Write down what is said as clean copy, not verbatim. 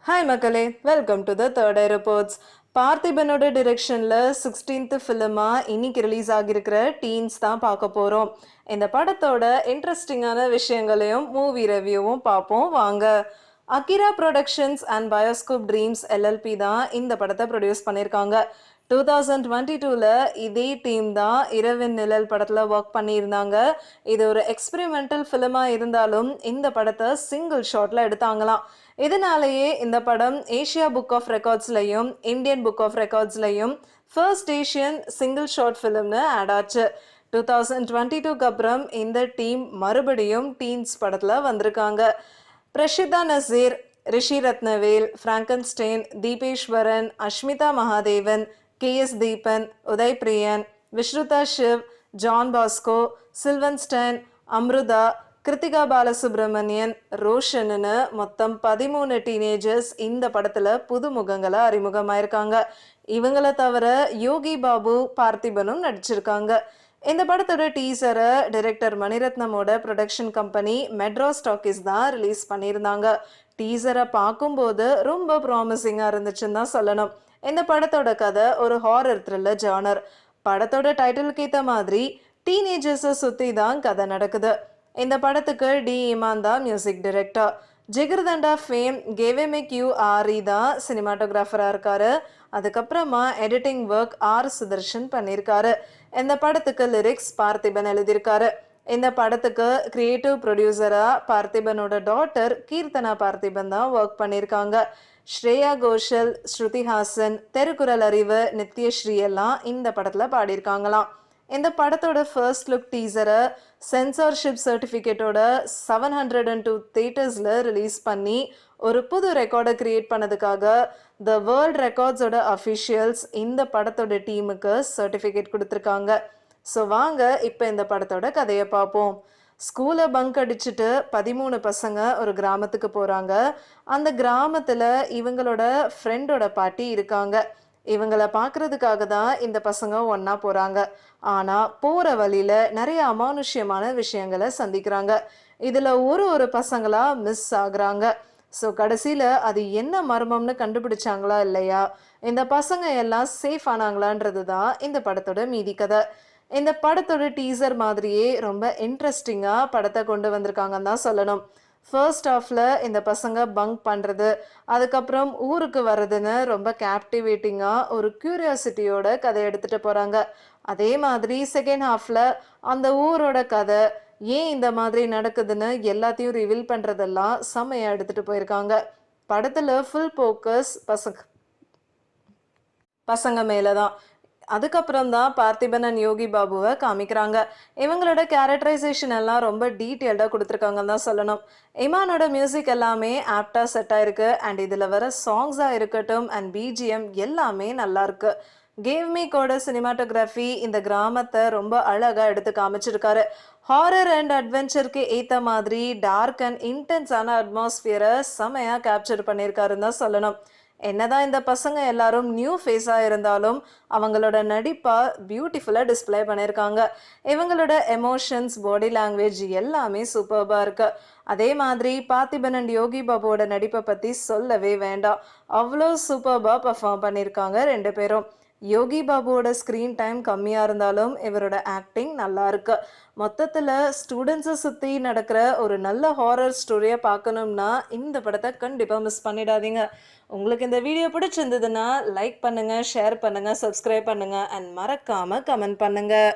Hi மக்களே, welcome to the third eye reports. பார்த்திபனோட டிரெக்ஷனில் 16th ஃபிலிமாக இன்னைக்கு ரிலீஸ் ஆகியிருக்கிற டீன்ஸ் தான் பார்க்க போகிறோம். இந்த படத்தோட இன்ட்ரெஸ்டிங்கான விஷயங்களையும் மூவி ரிவ்யூவும் பார்ப்போம் வாங்க. Akira Productions and Bioscope Dreams LLP தான் இந்த படத்தை ப்ரொடியூஸ் பண்ணியிருக்காங்க. 2022ல் இதே டீம் தான் இரவின் நிழல் படத்தில் ஒர்க் பண்ணியிருந்தாங்க. இது ஒரு எக்ஸ்பெரிமெண்டல் ஃபிலிமாக இருந்தாலும் இந்த படத்தை சிங்கிள் ஷாட்டில் எடுத்தாங்களாம். இதனாலேயே இந்த படம் ஏஷியா புக் ஆஃப் ரெக்கார்ட்ஸ்லையும் இந்தியன் புக் ஆஃப் ரெக்கார்ட்ஸ்லையும் ஃபர்ஸ்ட் ஏஷியன் சிங்கிள் ஷார்ட் ஃபிலிம்னு ஆட் ஆச்சு. 2022க்கு அப்புறம் இந்த டீம் மறுபடியும் டீன்ஸ் படத்தில் வந்திருக்காங்க. Prashitha Naseer, Rishi Rathnavel, Frankenstein, Deepeswaran, Ashmitha Mahadevan, KS Deepan, Uday Priyan, Visrutha Shiv, John Bosco, Silvanston, Amrutha, Krithika Balasubramanian, ரோஷன்னு மொத்தம் 13 டீனேஜர்ஸ் இந்த படத்தில் புதுமுகங்களை அறிமுகமாயிருக்காங்க. இவங்களை தவிர யோகி பாபு, பார்த்திபனும் நடிச்சிருக்காங்க. இந்த படத்தோட டீசரை டைரக்டர் மணிரத்னமோட ப்ரொடக்ஷன் கம்பெனி மெட்ராஸ் டாக்கீஸ் தான் ரிலீஸ் பண்ணியிருந்தாங்க. டீசரை பார்க்கும்போது ரொம்ப ப்ராமிசிங்காக இருந்துச்சுன்னு தான் சொல்லணும். இந்த படத்தோட கதை ஒரு ஹாரர் த்ரில்லர் ஜானர். படத்தோட டைட்டிலுக்கு ஏற்ற மாதிரி டீனேஜர்ஸை சுற்றி தான் கதை நடக்குது. இந்த படத்துக்கு டி இமான் தான் மியூசிக் டைரக்டர். ஜிகர்தண்டா ஃபேம் கேவேமிக்யூ ஆரி தான் சினிமாட்டோகிராஃபராக இருக்காரு. அதுக்கப்புறமா எடிட்டிங் ஒர்க் ஆர் சுதர்ஷன் பண்ணியிருக்காரு. இந்த படத்துக்கு லிரிக்ஸ் பார்த்திபன் எழுதியிருக்காரு. இந்த படத்துக்கு கிரியேட்டிவ் ப்ரொடியூசராக பார்த்திபனோட டாட்டர் கீர்த்தனா பார்த்திபன் தான் ஒர்க் பண்ணியிருக்காங்க. ஸ்ரேயா கோஷல், ஸ்ருதி ஹாசன், தெருக்குறள் அறிவு, நித்யஸ்ரீ எல்லாம் இந்த படத்தில் பாடியிருக்காங்களாம். இந்த படத்தோட ஃபர்ஸ்ட் லுக் டீசரை சென்சார்ஷிப் சர்டிஃபிகேட்டோட 702 தியேட்டர்ஸில் ரிலீஸ் பண்ணி ஒரு புது ரெக்கார்டை கிரியேட் பண்ணதுக்காக த வேர்ல்ட் ரெக்கார்ட்ஸோட அஃபிஷியல்ஸ் இந்த படத்தோட டீமுக்கு சர்டிஃபிகேட் கொடுத்துருக்காங்க. ஸோ வாங்க இப்போ இந்த படத்தோட கதையை பார்ப்போம். ஸ்கூலை பங்க் அடிச்சுட்டு 13 பசங்க ஒரு கிராமத்துக்கு போகிறாங்க. அந்த கிராமத்தில் இவங்களோட ஃப்ரெண்டோட பாட்டி இருக்காங்க. இவங்களை பார்க்குறதுக்காக தான் இந்த பசங்க ஒன்றா போகிறாங்க. ஆனால் போகிற வழியில் நிறைய அமானுஷ்யமான விஷயங்களை சந்திக்கிறாங்க. இதில் ஒரு பசங்களாக மிஸ் ஆகுறாங்க. ஸோ கடைசியில் அது என்ன மர்மம்னு கண்டுபிடிச்சாங்களா இல்லையா, இந்த பசங்க எல்லாம் சேஃப் ஆனாங்களான்றது தான் இந்த படத்தோட மீதி கதை. இந்த படத்தோட டீசர் மாதிரியே ரொம்ப இன்ட்ரெஸ்டிங்காக படத்தை கொண்டு வந்திருக்காங்கன்னு தான் சொல்லணும். ஃபர்ஸ்ட் ஹாஃபில் இந்த பசங்க பங்க் பண்ணுறது, அதுக்கப்புறம் ஊருக்கு வர்றதுன்னு ரொம்ப கேப்டிவேட்டிங்காக ஒரு க்யூரியாசிட்டியோட கதை எடுத்துகிட்டு போகிறாங்க. அதே மாதிரி செகண்ட் ஹாஃபில் அந்த ஊரோட கதை ஏன் இந்த மாதிரி நடக்குதுன்னு எல்லாத்தையும் ரிவீல் பண்ணுறதெல்லாம் செம்மையாக எடுத்துகிட்டு போயிருக்காங்க. படத்தில் ஃபுல் ஃபோக்கஸ் பசங்க மேலே தான். அதுக்கப்புறம் தான் பார்த்திபன் அண்ட் யோகி பாபுவை காமிக்கிறாங்க. இவங்களோட கேரக்டரைசேஷன் எல்லாம் ரொம்ப டீட்டெயில்டாக கொடுத்துருக்காங்கன்னு தான் சொல்லணும். இமானோட மியூசிக் எல்லாமே ஆப்டாக செட் ஆயிருக்கு. அண்ட் இதில் வர சாங்ஸாக இருக்கட்டும் அண்ட் பிஜிஎம் எல்லாமே நல்லாயிருக்கு. கேவ்மிக்கோட சினிமாட்டோகிராஃபி இந்த கிராமத்தை ரொம்ப அழகாக எடுத்து காமிச்சிருக்காரு. ஹாரர் அண்ட் அட்வென்ச்சருக்கு ஏற்ற மாதிரி டார்க் அண்ட் இன்டென்ஸான அட்மாஸ்பியரை செமையாக கேப்சர் பண்ணியிருக்காருன்னு தான் சொல்லணும். என்னதான் இந்த பசங்க எல்லாரும் நியூ ஃபேஸாக இருந்தாலும் அவங்களோட நடிப்பாக பியூட்டிஃபுல்லாக டிஸ்பிளே பண்ணியிருக்காங்க. இவங்களோட எமோஷன்ஸ், பாடி லாங்குவேஜ் எல்லாமே சூப்பர்பாக இருக்கு. அதே மாதிரி பார்த்திபன் அண்ட் யோகி பாபுவோட நடிப்பை பற்றி சொல்லவே வேண்டாம். அவ்வளோ சூப்பர்பாக பர்ஃபார்ம் பண்ணியிருக்காங்க ரெண்டு பேரும். யோகி பாபுவோட ஸ்க்ரீன் டைம் கம்மியாக இருந்தாலும் இவரோட ஆக்டிங் நல்லா இருக்கு. மொத்தத்தில் ஸ்டூடெண்ட்ஸை சுற்றி நடக்கிற ஒரு நல்ல ஹாரர் ஸ்டோரியை பார்க்கணும்னா இந்த படத்தை கண்டிப்பாக மிஸ் பண்ணிடாதீங்க. உங்களுக்கு இந்த வீடியோ பிடிச்சிருந்ததுன்னா லைக் பண்ணுங்கள், ஷேர் பண்ணுங்கள், சப்ஸ்கிரைப் பண்ணுங்கள் அண்ட் மறக்காமல் கமெண்ட் பண்ணுங்கள்.